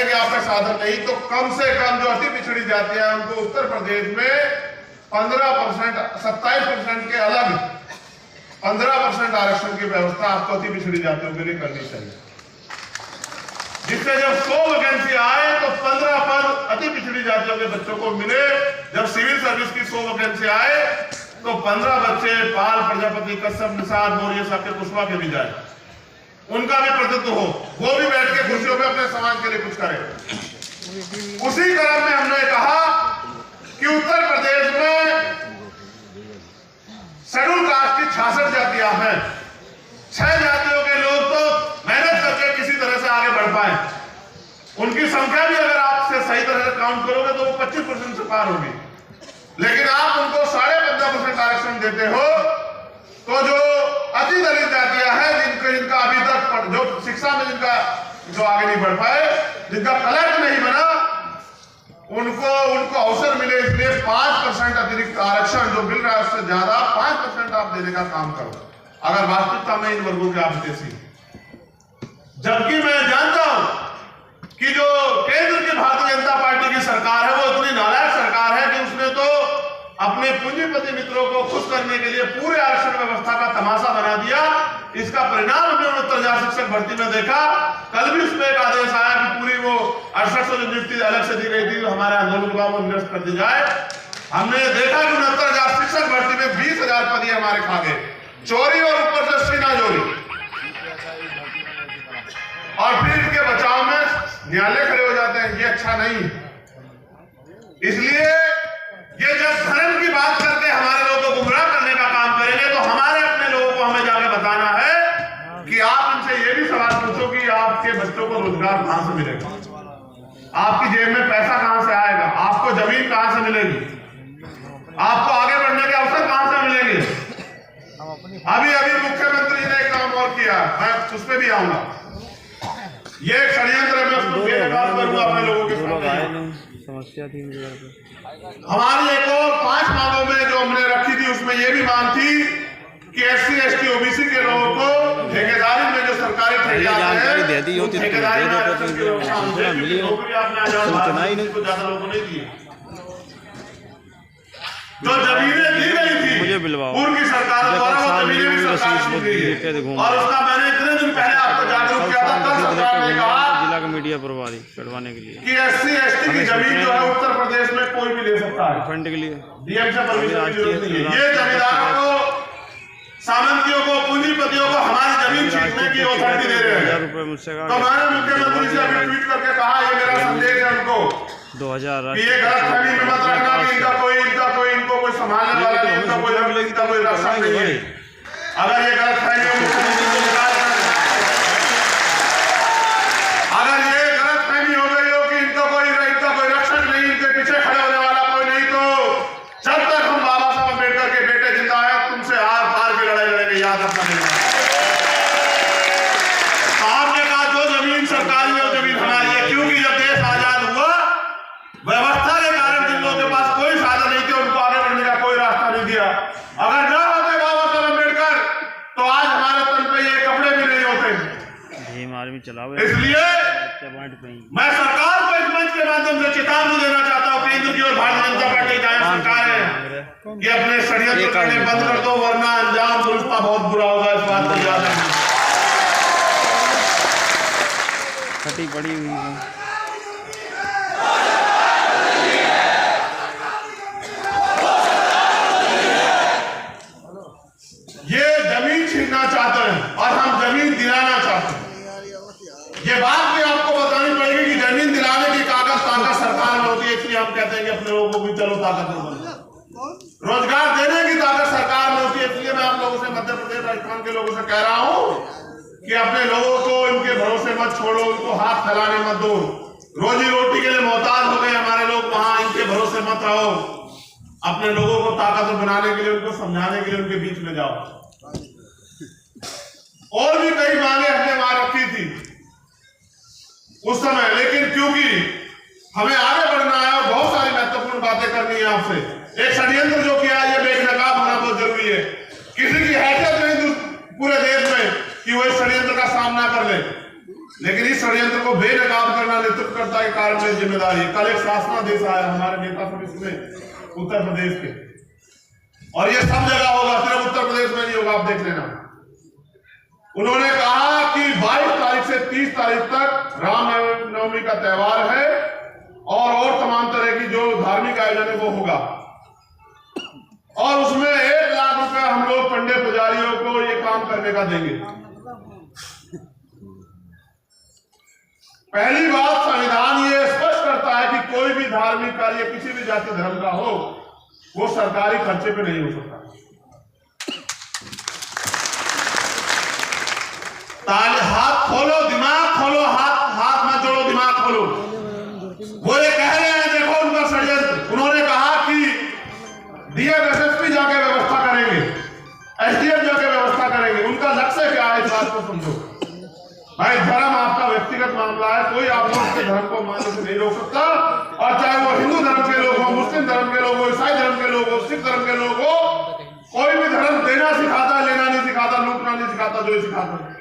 करने के आपके साधन नहीं, तो कम से कम जो अति पिछड़ी जातियां हैं उनको उत्तर प्रदेश में 15%, 27% के अलग 15% आरक्षण की व्यवस्था आपको अति पिछड़ी जातियों के लिए करनी चाहिए, जिससे जब 100 वैकेंसी आए तो 15 पद अति पिछड़ी जातियों के बच्चों को मिले। जब सिविल सर्विस की 100 वैकेंसी आए तो 15 बच्चे पाल, प्रजापति, कश्यप, निषाद, मौर्य, साक्य, कुशवाहा के भी जाए, उनका भी प्रतिनिधित्व हो, वो भी बैठ के कुर्सियों पे अपने समाज के लिए कुछ करें। उसी क्रम में हमने कहा कि उत्तर प्रदेश में शेड्यूल कास्ट की 66 जातियां हैं। 6 जातियों के लोग तो मेहनत करके किसी तरह से आगे बढ़ पाए, उनकी संख्या भी अगर आपसे सही तरह से काउंट करोगे तो वो 25% से पार होगी, लेकिन आप उनको 15.5% आरक्षण देते हो। तो जो अति दलित जातियां हैं, जिनका अभी तक जो शिक्षा में जिनका जो आगे नहीं बढ़ पाए, जिनका कलर्क नहीं बना, उनको अवसर मिले, इसलिए 5% अतिरिक्त आरक्षण जो मिल रहा है उससे ज्यादा 5% आप देने का काम करो, अगर वास्तविकता में इन वर्गों के आप हितैषी। जबकि मैं जानता हूं कि जो केंद्र की भारतीय जनता पार्टी की सरकार है वो इतनी नालायक सरकार है कि उसने तो अपने पूंजीपति मित्रों को खुश करने के लिए पूरे आरक्षण व्यवस्था का तमाशा बना दिया। इसका परिणाम हमने उत्तर शिक्षक भर्ती में देखा। कल भी उसमें एक आदेश आया कि पूरी वो 6800 जो नियुक्ति अलग से दी गई थी हमारे आंदोलन में निरस्त कर दी जाए। हमने देखा कि 69,000 शिक्षक भर्ती में 20,000 पद हमारे खा गए, चोरी और ऊपर से सीना चोरी। और फिर इनके बचाव में न्यायालय खड़े हो जाते हैं, ये अच्छा नहीं। इसलिए ये जब धर्म की बात करके हमारे लोगों को गुमराह करने का काम करेंगे तो हमारे अपने लोगों को हमें जाकर बताना है कि आप इनसे ये भी सवाल पूछो कि आपके बच्चों को रोजगार कहां से मिलेगा, आपकी जेब में पैसा कहां से आएगा, आपको जमीन कहां से मिलेगी, आपको आगे बढ़ने के अवसर कहां से मिलेंगे। अभी मुख्यमंत्री ने एक काम और किया, मैं उस पर भी आऊंगा। ये एक षड्यंत्र है, मैं उसको बेनकाब करूंगा अपने लोगों के सामने। समस्या थी हमारी एक और 5 मांगों में जो हमने रखी थी उसमें ये भी मांग थी कि SC, ST, OBC के लोगों को ठेकेदारी में जो सरकारी जानकारी दे दी होती नौकरी आपने ज्यादा लोगों ने दी। जो जमीनें दी गई थी मुझे बिलवाओ पूर्व की सरकार द्वारा, वो जमीनें भी सरकार छीन गई है। और उसका मैंने इतने दिन पहले आपको जागरूक किया था, तब सरकार ने कहा जिला का मीडिया प्रभारी कटवाने के लिए कि SC, ST की जमीन जो है उत्तर प्रदेश में कोई भी ले सकता है, फंड के लिए डीएम से परमिशन की जरूरत नहीं है। ये जमींदारों को, सामंतियों को, पूंजीपतियों को हमारी जमीन छीनने की अथॉरिटी दे रहे हैं। तो मैंने मुख्यमंत्री से अभी ट्वीट करके कहा, ये मेरा संदेश है उनको 2000 कि ये गलतफहमी में मत रखना कि इनको कोई संभालने वाला नहीं, इनका कोई रक्षा नहीं है। अगर ये गलतफहमी हो गई हो कि इनका कोई रक्षक नहीं, इनके पीछे खड़े होने वाला कोई नहीं, तो जब तक हम बाबा साहब अम्बेडकर के बेटे जिंदा है तुमसे आर पार की लड़ाई लड़ेंगे, याद रखना। आपने कहा जो जमीन सरकारी है वो जमीन हमारी है, क्योंकि जब देश आजाद हुआ व्यवस्था के कारण जिन लोगों के पास कोई साधन नहीं थे उनको आगे बढ़ने का कोई रास्ता नहीं दिया। अगर न होते बाबा साहब अम्बेडकर तो आज हमारे तन पे ये कपड़े भी नहीं होते। इसलिए मैं सरकार को इस मंच के माध्यम से चेतावनी देना चाहता हूँ, केंद्र की और भारतीय जनता पार्टी जहाँ सरकार है कि अपने षड्यंत्र करने बंद कर दो, वरना अंजाम दुरुस्ता बहुत बुरा होगा। इस बात को याद रखना। फटी पड़ी हुई है। ये जमीन छीनना चाहते हैं और हम जमीन दिलाना चाहते हैं। ये बात भी आपको बतानी पड़ेगी कि जमीन दिलाने की ताकत सरकार में होती है, इसलिए हम कहते हैं कि अपने लोगों को भी चलो ताकत बनो। रोजगार देने की ताकत सरकार में होती है, इसलिए मैं आप लोगों से, मध्य प्रदेश राजस्थान के लोगों से कह रहा हूं कि अपने लोगों को इनके भरोसे मत छोड़ो, उनको हाथ फैलाने मत दो। रोजी रोटी के लिए मोहताज हो गए हमारे लोग, वहां इनके भरोसे मत रहो। अपने लोगों को ताकतवर बनाने के लिए, उनको समझाने के लिए उनके बीच में जाओ। और भी कई मांगे हमने वहां रखी थी उस समय, लेकिन क्योंकि हमें आगे बढ़ना है और बहुत सारी महत्वपूर्ण बातें करनी है आपसे, एक षड्यंत्र जो किया है ये बेनकाब होना बहुत जरूरी है। किसी की हैसियत नहीं पूरे देश में कि वो इस षड्यंत्र का सामना कर ले। लेकिन इस षड्यंत्र को बेनकाब करना नेतृत्वकर्ता के कार्य में जिम्मेदारी है। कल एक शासनादेश आया हमारे नेता सब इसमें उत्तर प्रदेश के, और ये सब जगह होगा, सिर्फ उत्तर प्रदेश में नहीं होगा, आप देख लेना। उन्होंने कहा कि 22 तारीख से 30 तारीख तक रामनवमी का त्योहार है और तमाम तरह की जो धार्मिक आयोजन है वो होगा, और उसमें 1 लाख रुपए हम लोग पंडित पुजारियों को ये काम करने का देंगे। पहली बात, संविधान ये स्पष्ट करता है कि कोई भी धार्मिक कार्य किसी भी जाति धर्म का हो वो सरकारी खर्चे पे नहीं हो सकता। हाथ खोलो, दिमाग खोलो, हाथ मत जोड़ो, दिमाग खोलो। वो ये कह रहे हैं, देखो उनका षड्यंत्र। उन्होंने कहा कि डीएम एसएसपी जाके व्यवस्था करेंगे, एसडीएम जाके व्यवस्था करेंगे। उनका लक्ष्य क्या है इस बात को समझो भाई। धर्म आपका व्यक्तिगत मामला है, कोई आप लोग के धर्म को मानने से नहीं रोक सकता, और चाहे वो हिंदू धर्म के लोग हो, मुस्लिम धर्म के लोग हो, ईसाई धर्म के लोग हो, सिख धर्म के लोग हो, कोई भी धर्म देना सिखाता, लेना नहीं सिखाता, लूटना नहीं सिखाता, जो सिखाता।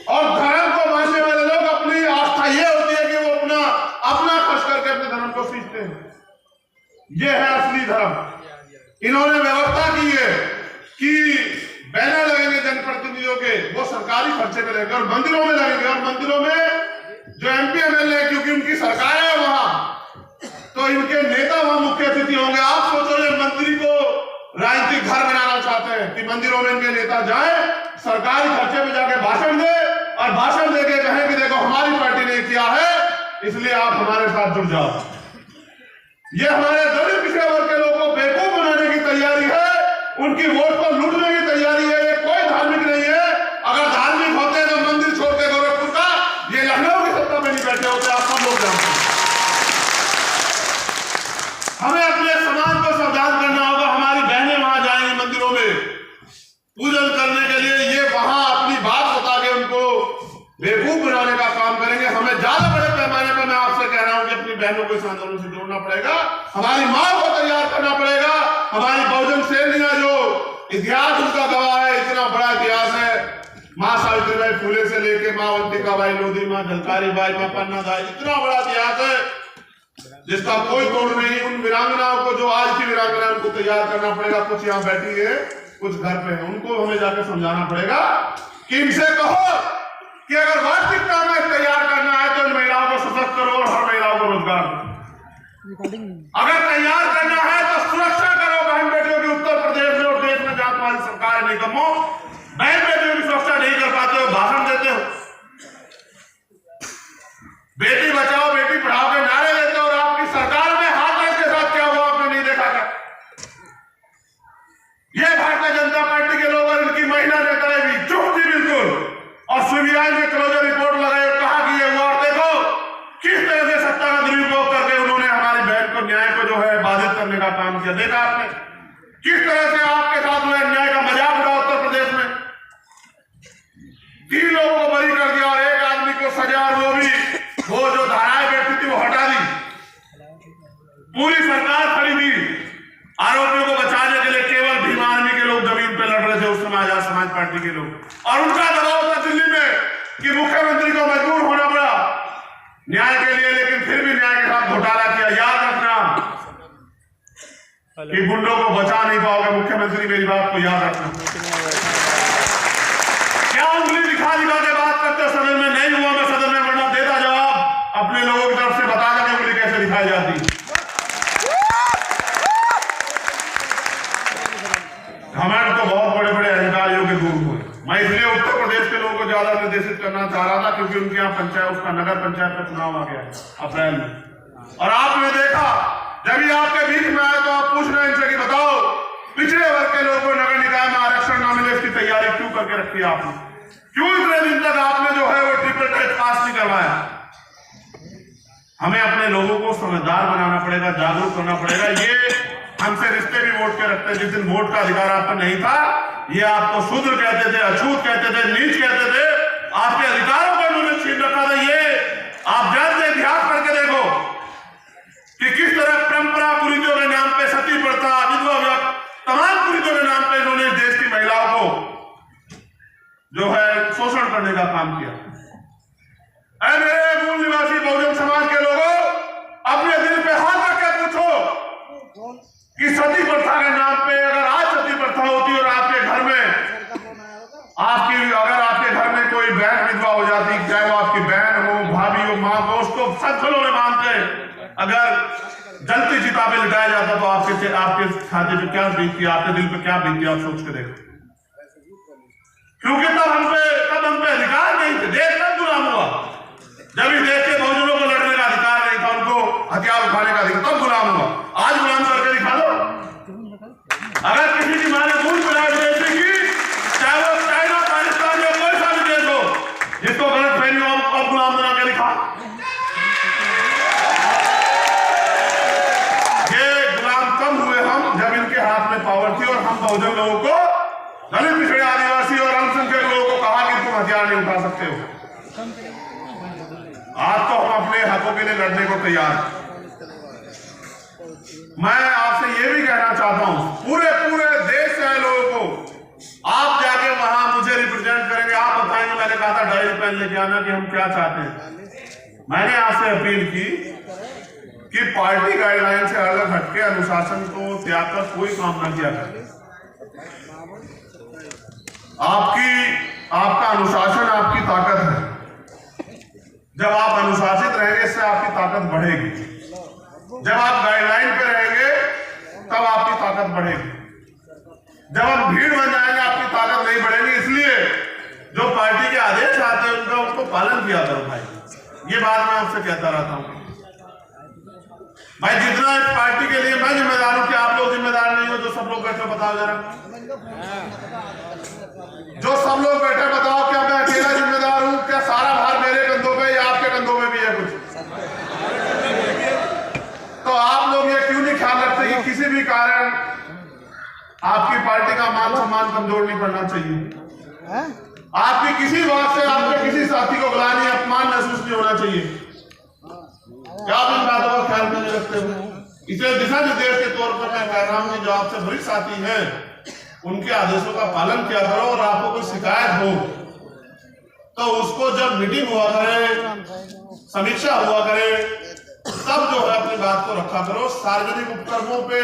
और धर्म को मानने वाले लोग अपनी आस्था ये होती है कि वो अपना खर्च करके अपने धर्म को सींचते हैं। ये है असली धर्म। इन्होंने व्यवस्था की है कि बैनर लगेंगे जनप्रतिनिधियों के, वो सरकारी खर्चे पे लगेंगे, और मंदिरों में लगेंगे, और मंदिरों में जो एमपी एमएलए, क्योंकि उनकी सरकार है वहां, तो इनके नेता वहां मुख्य अतिथि होंगे। आप सोचो, ये मंदिर को राजनीतिक घर बनाना चाहते हैं कि मंदिरों में इनके नेता जाए, सरकारी खर्चे पे जाके भाषण दे, और भाषण देके कहें कि देखो हमारी पार्टी ने किया है इसलिए आप हमारे साथ जुड़ जाओ। ये हमारे दलित पिछड़े वर्ग के लोगों को बेवकूफ बनाने की तैयारी है, उनकी वोट को लूटने की तैयारी है। ये कोई धार्मिक नहीं है। अगर धार्मिक होते तो मंदिर छोड़ के गोरखपुर का ये लखनऊ की सत्ता में नहीं बैठे होते, आप सब लोग जानते हैं। हमें अपने समाज को सावधान करना होगा। हमारी बहनें वहां जाएंगी मंदिरों में पूजन करने के लिए, ये वहां अपनी बात बता के उनको बेवकूफ बनाने का काम करेंगे। हमें ज्यादा बड़े पैमाने पर मैं आपसे कह रहा हूं कि अपनी बहनों को इस आंदोलन से जोड़ना पड़ेगा, हमारी माँ को तैयार करना पड़ेगा। हमारी बहुजन सेना जो इतिहास उनका गवाह है, इतना बड़ा इतिहास है, माँ सावित्रीबाई फुले से लेके माँ अंतिकाबाई लोधी, माँ झलकारी बाई, माँ पन्ना दाई, इतना बड़ा इतिहास है जिसका कोई तोड़ नहीं। उन वीरांगनाओं को, जो आज की वीरांगना, उनको तैयार करना पड़ेगा। कुछ यहाँ बैठी है, कुछ घर पे है, उनको हमें जाकर समझाना पड़ेगा कि इनसे कहो कि अगर वास्तविकता में तैयार करना है तो इन महिलाओं को सशक्त करो और हर महिलाओं को रोजगार दो। अगर तैयार करना है तो सुरक्षा करो बहन बेटियों की। उत्तर प्रदेश में और देश में जहां तुम्हारी सरकार नहीं, कमो बहन बेटियों की सुरक्षा नहीं कर पाते हो, भाषण देते हो, बेटी बचाओ बेटी पढ़ाओ के नारे देते हो, और आपकी सरकार में हाथरस के साथ क्या हुआ आपने नहीं देखा क्या? ये भारतीय जनता पार्टी के लोग और इनकी महिला नेताएं भी चुप थी बिल्कुल, और सीबीआई ने क्लोजर रिपोर्ट लगाई और कहा कि ये हुआ। और देखो किस तरह से सत्ता का दुरुपयोग करके उन्होंने हमारी बहन को, न्याय को जो है बाधित करने का काम किया। देखा आपने किस तरह से आपके साथ हुए अन्याय का मजाक उड़ा उत्तर प्रदेश में। 3 लोगों को बरी कर दिया और 1 आदमी को सजा, और वो जो धाराएं बैठी थी वो हटा दी। पूरी सरकार खड़ी थी आरोपियों को बचाने के लिए। केवल भीम आर्मी के लोग जमीन पे लड़ रहे थे उस समय, आजाद समाज पार्टी के लोग, और उनका दबाव था दिल्ली में कि मुख्यमंत्री को मजबूर होना पड़ा न्याय के लिए, लेकिन फिर भी न्याय के साथ घोटाला किया। याद रखना कि गुंडों को बचा नहीं पाओगे मुख्यमंत्री, मेरी बात को याद रखना। क्या उंगली दिखा के बात करते हो? सदन में नहीं हुआ, मैं सदन में वरना देता जवाब अपने लोगों की तरफ से बता दें उंगली कैसे दिखाई जाती। घमंड तो बहुत बड़े बड़े अधिकारियों के दूर हुए। मैं इसलिए उत्तर प्रदेश के लोगों को ज्यादा निर्देशित करना चाह रहा था क्योंकि उनके यहाँ पंचायत, उसका नगर पंचायत का चुनाव आ गया अप्रैल में, और आपने देखा जब ये आपके बीच में आए तो आप पूछ रहे हैं इनसे कि बताओ पिछड़े वर्ग के लोगों को नगर निकाय में आरक्षण न मिले, इसकी तैयारी क्यों करके रखी है आपने? क्यों इतने दिन तक आपने जो है वो ट्रिपल टेस्ट पास नहीं करवाया? हमें अपने लोगों को समझदार बनाना पड़ेगा, जागरूक करना पड़ेगा। ये हमसे रिश्ते भी वोट के रखते हैं। जिस दिन वोट का अधिकार आप पर नहीं था, ये आपको शूद्र कहते थे, अछूत कहते थे, नीच कहते थे, आपके अधिकारों को उन्होंने छीन रखा था। ये आप जानते इतिहास पढ़ के देखो कि किस तरह परंपरा कुरीतियों के नाम पे, सती प्रथा, विधवा, तमाम कुरीतियों के नाम पे इन्होंने देश की महिलाओं को जो है शोषण करने का काम किया। ऐ मेरे मूल निवासी बहुजन समाज के लोगों, अपने दिल पे हाथ रख के पूछो कि सती प्रथा के नाम पे अगर आज सती प्रथा होती और आपके घर में अगर आपके घर में कोई बहन विधवा हो जाती, चाहे वो आपकी बहन हो, भाभी हो, मां हो, उसको सत्सलों में बांध के अगर जलती चिता पे लिटाया जाता तो आपके छाती पे क्या बीतती, आपके दिल पे क्या बीतती, आप सोच के देखो। क्योंकि तब हम पे अधिकार नहीं थे, देश तब गुलाम हुआ। जब इस देश के बहुजनों को लड़ने का अधिकार नहीं था, उनको हथियार उठाने का अधिकार, तब गुलाम हुआ। आज गुलाम करके दिखा दो। अगर किसी की मां ने दूध पिलाया देश की, चाहे वो चाइना, पाकिस्तान या कोई सा भी देश हो, जिसको गलत फहमी हो, अब गुलाम बना के दिखा। ये गुलाम कम हुए हम जब इनके हाथ में पावर थी और हम बहुजन लोगों को, दलित, पिछड़े, आदिवासी और अल्पसंख्यक लोगों को कहा कि तुम हथियार नहीं उठा सकते हो। आज तो हम अपने हकों के लिए लड़ने को तैयार हैं। मैं आपसे ये भी कहना चाहता हूं, पूरे देश से आए लोगों को, आप जाके वहां मुझे रिप्रेजेंट करेंगे, आप बताएंगे, मैंने कहा था डायरी पेन लेके आना कि हम क्या चाहते हैं। मैंने आपसे अपील की कि पार्टी गाइडलाइन से अलग हटके अनुशासन को त्याग कर कोई काम न किया करें। आपका अनुशासन आपकी ताकत है। जब आप अनुशासित रहेंगे, इससे आपकी ताकत बढ़ेगी। जब आप गाइडलाइन पे रहेंगे, तब आपकी ताकत बढ़ेगी। जब हम भीड़ बन जाएंगे, आपकी ताकत नहीं बढ़ेगी। इसलिए जो पार्टी के आदेश आते हैं उनको पालन किया करो भाई। ये बात मैं आपसे कहता रहता हूं भाई। जितना इस पार्टी के लिए मैं जिम्मेदार हूं, क्या आप लोग जिम्मेदार नहीं हो? जो सब लोग बैठे बताओ जरा, जो सब लोग बैठे बताओ, क्या मैं अकेला जिम्मेदार हूं? क्या सारा भार मेरे कंधों पे या आपके कंधों में भी है कुछ? तो आप लोग ये क्यों नहीं ख्याल रखते कि किसी भी कारण आपकी पार्टी का मान सम्मान कमजोर नहीं पड़ना चाहिए? आपकी किसी बात से आपके किसी साथी को ग्लानि, अपमान महसूस नहीं होना चाहिए। क्या आप इन बातों का ख्याल नहीं रखते हो? इसे दिशा निर्देश के तौर पर मैं कह रहा हूं कि जो आपसे वरिष्ठ साथी हैं, उनके आदेशों का पालन किया करो। और आपको कोई शिकायत हो तो उसको जब मीटिंग हुआ करे, समीक्षा हुआ करे, तब जो है अपनी बात को रखा करो। सार्वजनिक उपक्रमों पे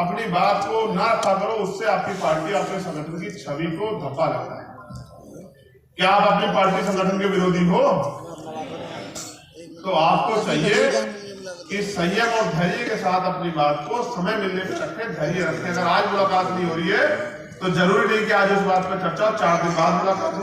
अपनी बात को ना रखा करो, उससे आपकी पार्टी, आपके संगठन की छवि को धब्बा लगता है। क्या आप अपनी पार्टी संगठन के विरोधी हो? तो आपको चाहिए कि संयम और धैर्य के साथ अपनी बात को समय मिलने पर रखें, धैर्य रखें। अगर आज मुलाकात नहीं हो रही है तो जरूरी नहीं कि आज इस बात पर चर्चा, 4 दिन बाद मुलाकात हो।